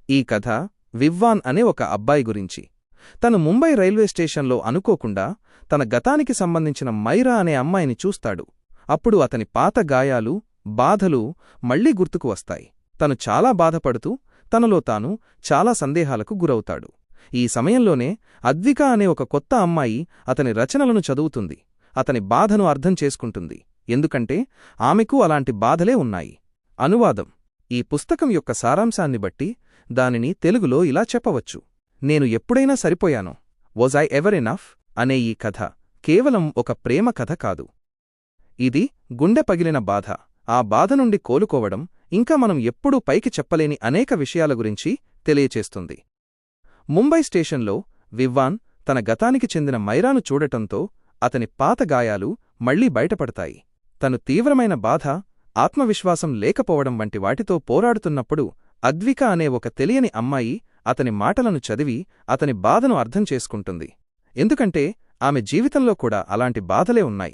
ఈ కథ వివ్వాన్ అనే ఒక అబ్బాయి గురించి. తను ముంబై రైల్వే స్టేషన్లో అనుకోకుండా తన గతానికి సంబంధించిన మైరా అనే అమ్మాయిని చూస్తాడు. అప్పుడు అతని పాత గాయాలు, బాధలు మళ్లీ గుర్తుకు వస్తాయి. తను చాలా బాధపడుతూ తనలో తాను చాలా సందేహాలకు గురవుతాడు. ఈ సమయంలోనే అద్విక అనే ఒక కొత్త అమ్మాయి అతని రచనలను చదువుతుంది. అతని బాధను అర్థం చేసుకుంటుంది, ఎందుకంటే ఆమెకు అలాంటి బాధలే ఉన్నాయి. అనువాదం: ఈ పుస్తకం యొక్క సారాంశాన్ని బట్టి దానిని తెలుగులో ఇలా చెప్పవచ్చు: నేను ఎప్పుడైనా సరిపోయాను, వాజ్ ఐ ఎవర్ ఎనఫ్ అనే ఈ కథ కేవలం ఒక ప్రేమ కథ కాదు. ఇది గుండె పగిలిన బాధ, ఆ బాధ నుండి కోలుకోవడం, ఇంకా మనం ఎప్పుడూ పైకి చెప్పలేని అనేక విషయాల గురించి తెలియచేస్తుంది. ముంబై స్టేషన్లో వివ్వాన్ తన గతానికి చెందిన మైరాను చూడటంతో అతని పాత గాయాలు మళ్లీ బయటపడతాయి. తను తీవ్రమైన బాధ, ఆత్మవిశ్వాసం లేకపోవడం వంటి వాటితో పోరాడుతున్నప్పుడు అద్విక అనే ఒక తెలియని అమ్మాయి అతని మాటలను చదివి అతని బాధను అర్థం చేసుకుంటుంది. ఎందుకంటే ఆమె జీవితంలో కూడా అలాంటి బాధలే ఉన్నాయి.